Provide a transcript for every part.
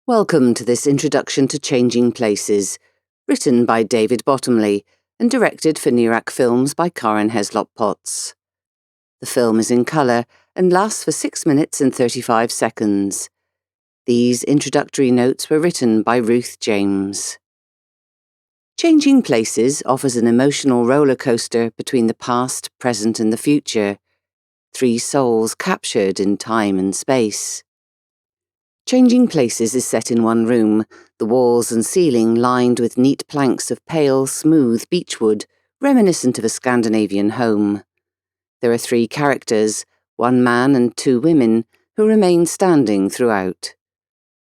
Welcome to this introduction to Changing Places, written by David Bottomley and directed for Nirak Films by Karen Heslop-Potts. The film is in colour and lasts for 6 minutes and 35 seconds. These introductory notes were written by Ruth James. Changing Places offers an emotional roller coaster between the past, present and the future. 3 souls captured in time and space. Changing Places is set in one room, the walls and ceiling lined with neat planks of pale, smooth beechwood, reminiscent of a Scandinavian home. There are 3 characters, 1 man and 2 women, who remain standing throughout.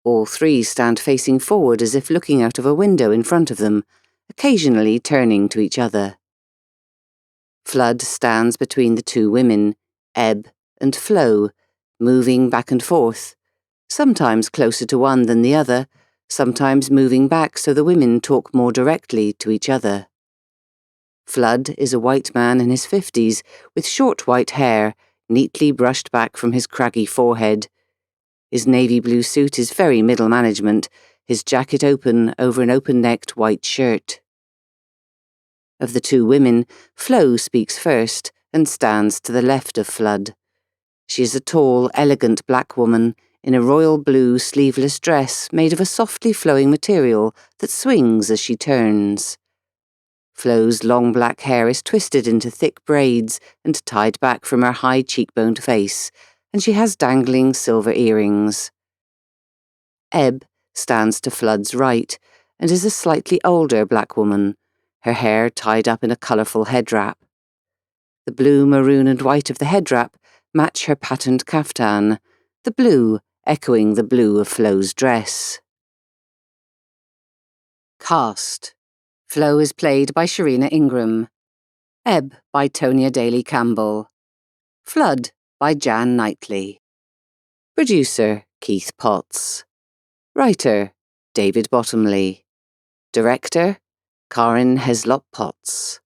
All 3 stand facing forward as if looking out of a window in front of them, occasionally turning to each other. Flood stands between the 2 women, ebb and flow, moving back and forth, sometimes closer to one than the other, sometimes moving back so the women talk more directly to each other. Flood is a white man in his 50s with short white hair, neatly brushed back from his craggy forehead. His navy blue suit is very middle management, his jacket open over an open-necked white shirt. Of the 2 women, Flo speaks first and stands to the left of Flood. She is a tall, elegant black woman in a royal blue sleeveless dress made of a softly flowing material that swings as she turns. Flo's long black hair is twisted into thick braids and tied back from her high cheekboned face, and she has dangling silver earrings. Ebb stands to Flood's right and is a slightly older black woman, her hair tied up in a colourful head wrap. The blue, maroon and white of the head wrap match her patterned kaftan, the blue echoing the blue of Flo's dress. Cast. Flo is played by Sharina Ingram. Ebb by Tonya Daly-Campbell. Flood by Jan Knightley. Producer Keith Potts. Writer David Bottomley. Director Karen Heslop-Potts.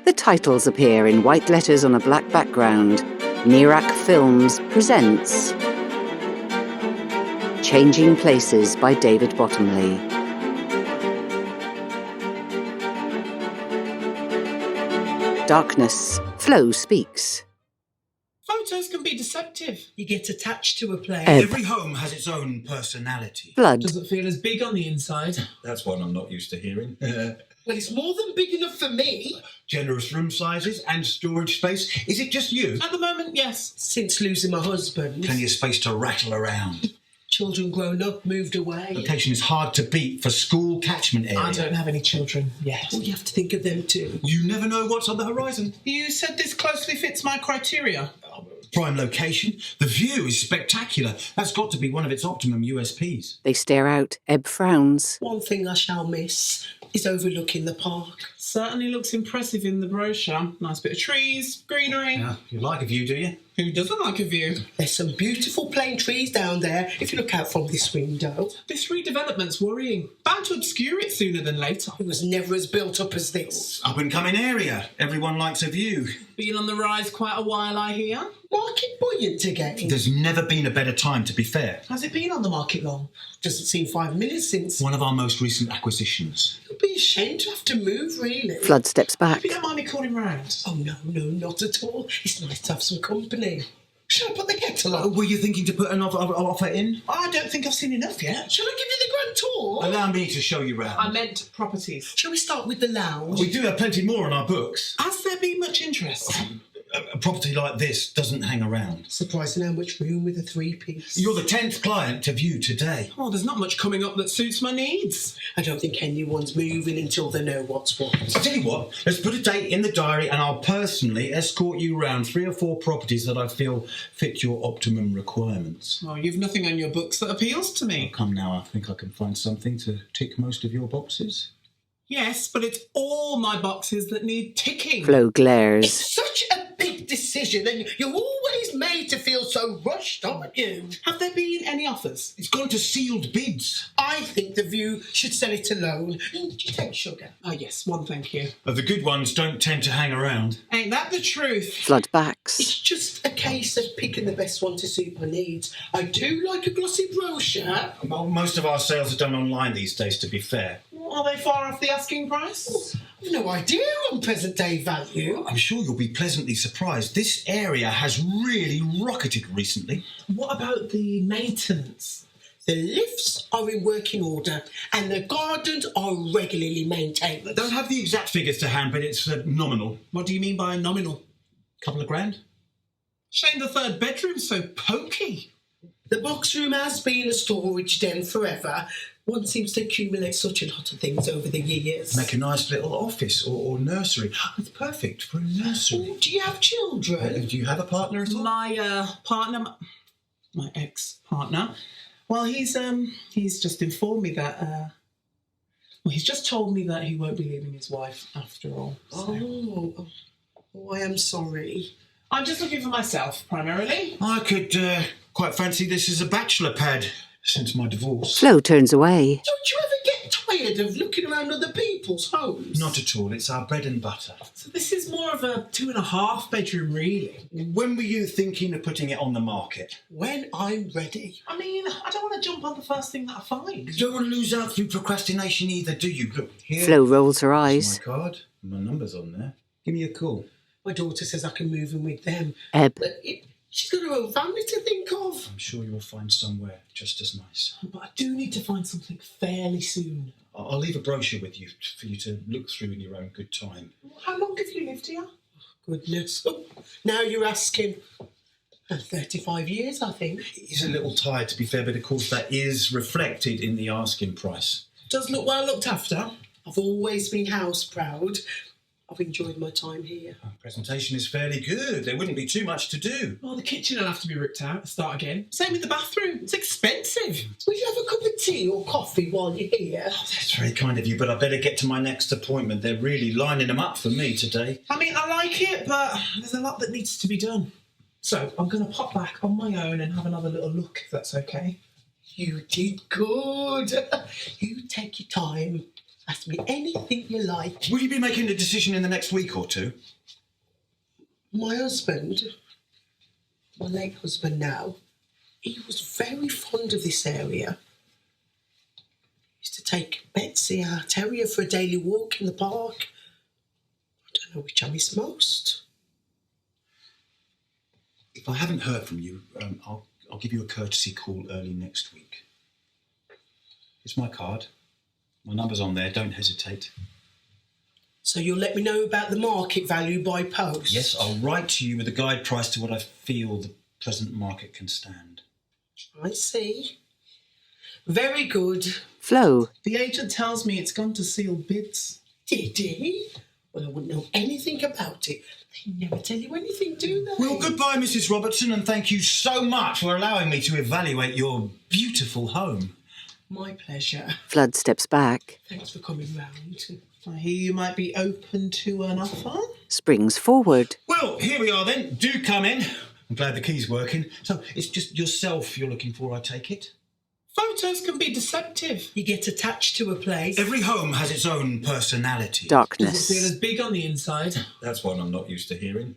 The titles appear in white letters on a black background. Nirak Films presents Changing Places by David Bottomley. Darkness. Flo speaks. Photos can be deceptive. You get attached to a place. Every home has its own personality. Flood. Does it feel as big on the inside? That's one I'm not used to hearing. Well, it's more than big enough for me. Generous room sizes and storage space. Is it just you? At the moment, yes. Since losing my husband. Plenty of space to rattle around. Children grown up, moved away. Location is hard to beat for school catchment area. I don't have any children yet. Well, you have to think of them too. You never know what's on the horizon. You said this closely fits my criteria. Prime location. The view is spectacular. That's got to be one of its optimum USPs. They stare out. Ebb frowns. One thing I shall miss is overlooking the park. Certainly looks impressive in the brochure. Nice bit of trees, greenery. Yeah, you like a view, do you? Who doesn't like a view? There's some beautiful plane trees down there if you look out from this window. This redevelopment's worrying. Bound to obscure it sooner than later. It was never as built up as this. Up and coming area. Everyone likes a view. Been on the rise quite a while, I hear. Market buoyant again. There's never been a better time, to be fair. Has it been on the market long? Doesn't seem 5 minutes since. One of our most recent acquisitions. It'd be a shame to have to move, really. Flood steps back. If you don't mind me calling round. Oh, no, not at all. It's nice to have some company. Shall I put the kettle on? Were you thinking to put an offer in? I don't think I've seen enough yet. Shall I give you the grand tour? Allow me to show you round. I meant properties. Shall we start with the lounge? We do have plenty more on our books. Has there been much interest? A property like this doesn't hang around. Surprising how much room with a 3-piece. You're the 10th client to view today. Oh, there's not much coming up that suits my needs. I don't think anyone's moving until they know what's what. I'll tell you what, let's put a date in the diary and I'll personally escort you round 3 or 4 properties that I feel fit your optimum requirements. Well, you've nothing on your books that appeals to me. Come now, I think I can find something to tick most of your boxes. Yes, but it's all my boxes that need ticking. Flo glares. It's such a big decision and you're always made to feel so rushed, aren't you? Have there been any offers? It's gone to sealed bids. I I think the View should sell it alone. Did you take sugar? Oh, yes, one thank you. The good ones don't tend to hang around. Ain't that the truth? Flood backs. It's just a case of picking the best one to suit my needs. I do like a glossy brochure. Well, most of our sales are done online these days, to be fair. Are they far off the asking price? I've no idea on present day value. I'm sure you'll be pleasantly surprised. This area has really rocketed recently. What about the maintenance? The lifts are in working order and the gardens are regularly maintained. I don't have the exact figures to hand, but it's nominal. What do you mean by nominal? Couple of grand? Shame the third bedroom's so pokey. The box room has been a storage den forever. One seems to accumulate such a lot of things over the years. Make a nice little office or nursery. It's perfect for a nursery. Do you have children? Do you have a partner at all? My partner, my ex-partner, well, he's just informed me that, he's just told me that he won't be leaving his wife after all. So. Oh, I am sorry. I'm just looking for myself, primarily. I could quite fancy this as a bachelor pad since my divorce. Flo turns away. Don't you ever get tired of looking around other people's homes? Not at all. It's our bread and butter. So this is more of a 2.5 bedroom, really. When were you thinking of putting it on the market? When I'm ready. I mean, I don't want to jump on the first thing that I find. You don't want to lose out through procrastination either, do you? Look, here. Flo rolls her eyes. My card. My number's on there. Give me a call. My daughter says I can move in with them. Ebb. But she's got her own family to think of. I'm sure you'll find somewhere just as nice. But I do need to find something fairly soon. I'll leave a brochure with you for you to look through in your own good time. How long have you lived here? Goodness. Oh, now you're asking. 35 years, I think. He's a little tired, to be fair, but of course that is reflected in the asking price. Does look well looked after. I've always been house proud. I've enjoyed my time here. Presentation is fairly good. There wouldn't be too much to do. Well, the kitchen will have to be ripped out, start again. Same with the bathroom. It's expensive. Will you have a cup of tea or coffee while you're here? That's very kind of you, but I better get to my next appointment. They're really lining them up for me today. I mean, I like it, but there's a lot that needs to be done. So I'm going to pop back on my own and have another little look, if that's okay. You did good. You take your time. Ask me anything you like. Will you be making a decision in the next week or two? My husband, my late husband now, he was very fond of this area. He used to take Betsy, our terrier, for a daily walk in the park. I don't know which I miss most. If I haven't heard from you, I'll give you a courtesy call early next week. It's my card. My number's on there, don't hesitate. So you'll let me know about the market value by post? Yes, I'll write to you with a guide price to what I feel the present market can stand. I see. Very good. Flo. The agent tells me it's gone to sealed bids. Did he? Well, I wouldn't know anything about it. They never tell you anything, do they? Well, goodbye, Mrs. Robertson, and thank you so much for allowing me to evaluate your beautiful home. My pleasure. Flood steps back. Thanks for coming round. I hear you might be open to an offer. Springs forward. Well, here we are then. Do come in. I'm glad the key's working. So, it's just yourself you're looking for, I take it? Photos can be deceptive. You get attached to a place. Every home has its own personality. Darkness. Does it feel as big on the inside? That's one I'm not used to hearing.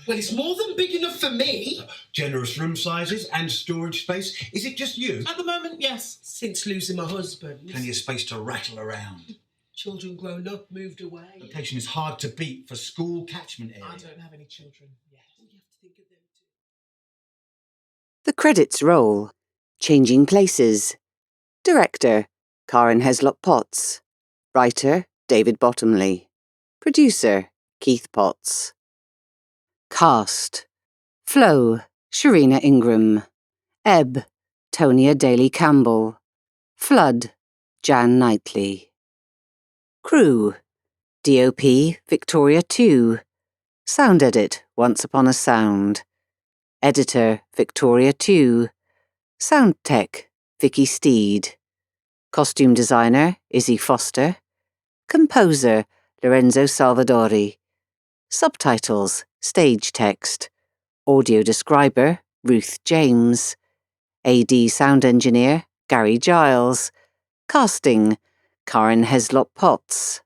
Well, it's more than big enough for me. Generous room sizes and storage space. Is it just you? At the moment, yes. Since losing my husband. Plenty of space to rattle around. Children grown up, moved away. Location is hard to beat for school catchment area. I don't have any children yet. You have to think of them too. The credits roll. Changing places. Director, Karen Heslop Potts. Writer, David Bottomley. Producer, Keith Potts. Cast. Flo, Sharina Ingram. Ebb, Tonia Daly-Campbell. Flood, Jan Knightley. Crew, DOP, Victoria 2. Sound edit, Once Upon a Sound. Editor, Victoria 2. Sound tech, Vicky Steed. Costume designer, Izzy Foster. Composer, Lorenzo Salvadori. Subtitles, stage text. Audio describer, Ruth James. AD sound engineer, Gary Giles. Casting, Karen Heslop Potts.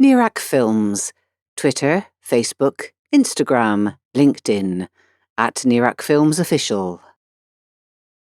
Nirak Films, Twitter, Facebook, Instagram, LinkedIn, @Nirak Films Official.